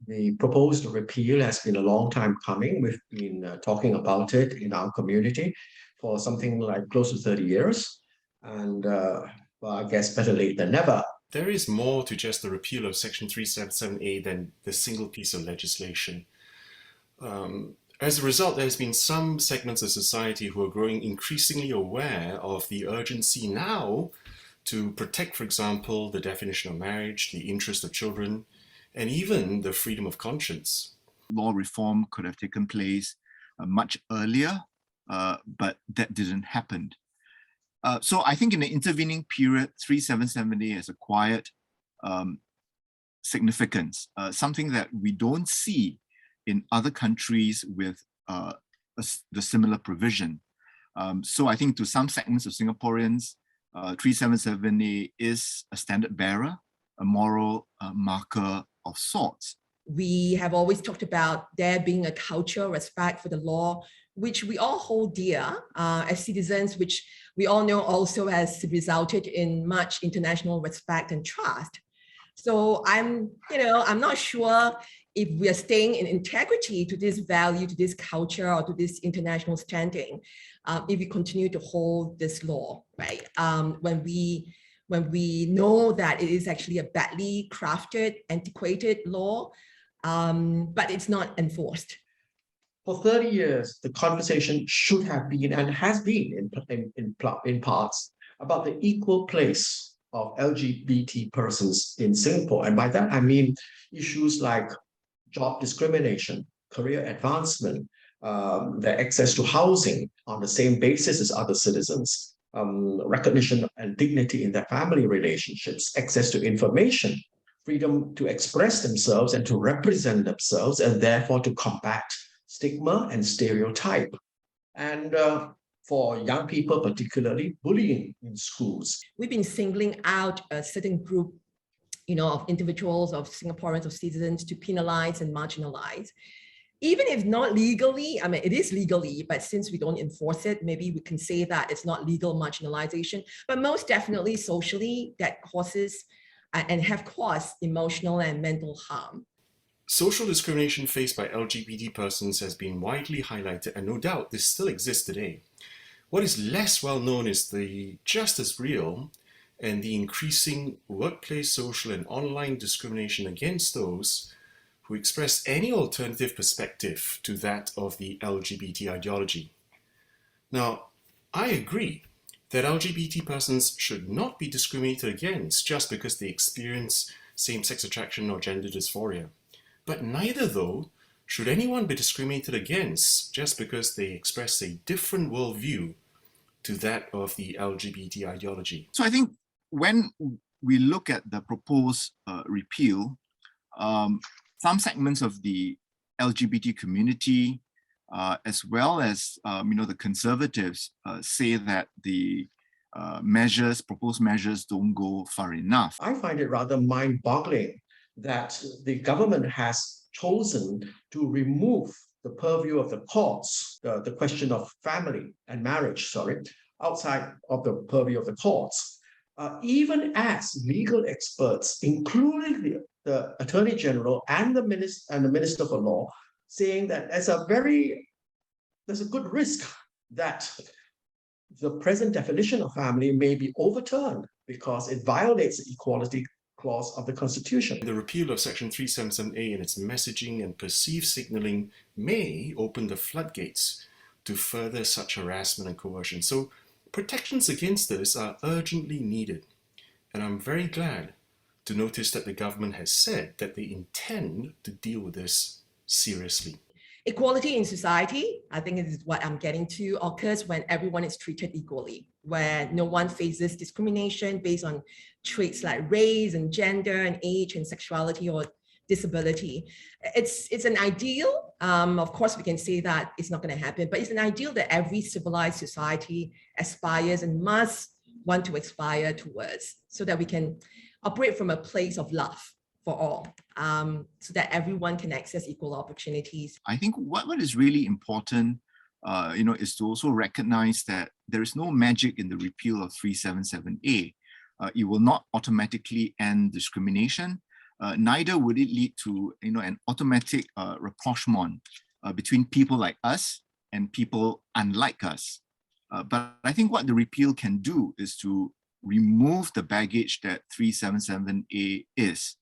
The proposed repeal has been a long time coming. We've been talking about it in our community for something like close to 30 years. And well, I guess better late than never. There is more to just the repeal of Section 377A than the single piece of legislation. As a result, there has been some segments of society who are growing increasingly aware of the urgency now to protect, for example, the definition of marriage, the interest of children, and even the freedom of conscience. Law reform could have taken place much earlier, but that didn't happen. So I think in the intervening period, 377A has acquired significance, something that we don't see in other countries with the similar provision. So I think to some segments of Singaporeans, 377A is a standard bearer, a moral marker of sorts. We have always talked about there being a culture of respect for the law, which we all hold dear as citizens, which we all know also has resulted in much international respect and trust. So I'm not sure if we are staying in integrity to this value, to this culture, or to this international standing, if we continue to hold this law, right? When we know that it is actually a badly crafted, antiquated law, but it's not enforced. For 30 years, the conversation should have been and has been in parts about the equal place of LGBT persons in Singapore. And by that, I mean issues like job discrimination, career advancement, their access to housing on the same basis as other citizens, recognition and dignity in their family relationships, access to information, freedom to express themselves and to represent themselves, and therefore to combat stigma and stereotype. And for young people, particularly bullying in schools. We've been singling out a certain group, of individuals, of Singaporeans, of citizens to penalize and marginalize. Even if not legally, I mean, it is legally, but since we don't enforce it, maybe we can say that it's not legal marginalization, but most definitely socially that causes and have caused emotional and mental harm. Social discrimination faced by LGBT persons has been widely highlighted, and no doubt this still exists today. What is less well known is the just as real and the increasing workplace, social, and online discrimination against those who express any alternative perspective to that of the LGBT ideology. Now, I agree that LGBT persons should not be discriminated against just because they experience same-sex attraction or gender dysphoria. But neither, though, should anyone be discriminated against just because they express a different worldview to that of the LGBT ideology. So I think when we look at the proposed repeal, some segments of the LGBT community, as well as the conservatives, say that the proposed measures don't go far enough. I find it rather mind-boggling that the government has chosen to remove the purview of the courts, the question of family and marriage, outside of the purview of the courts. Even as legal experts, including the Attorney General and the Minister for Law, saying that there's a good risk that the present definition of family may be overturned because it violates the equality clause of the Constitution. The repeal of Section 377A and its messaging and perceived signalling may open the floodgates to further such harassment and coercion. So protections against this are urgently needed. And I'm very glad to notice that the government has said that they intend to deal with this seriously. Equality in society, I think is what I'm getting to, occurs when everyone is treated equally, where no one faces discrimination based on traits like race and gender and age and sexuality or disability. It's an ideal. Of course, we can say that it's not going to happen, but it's an ideal that every civilized society aspires and must want to aspire towards, so that we can operate from a place of love for all, so that everyone can access equal opportunities. I think what is really important, is to also recognize that there is no magic in the repeal of 377A. It will not automatically end discrimination, neither would it lead to an automatic rapprochement between people like us and people unlike us. But I think what the repeal can do is to remove the baggage that 377A is.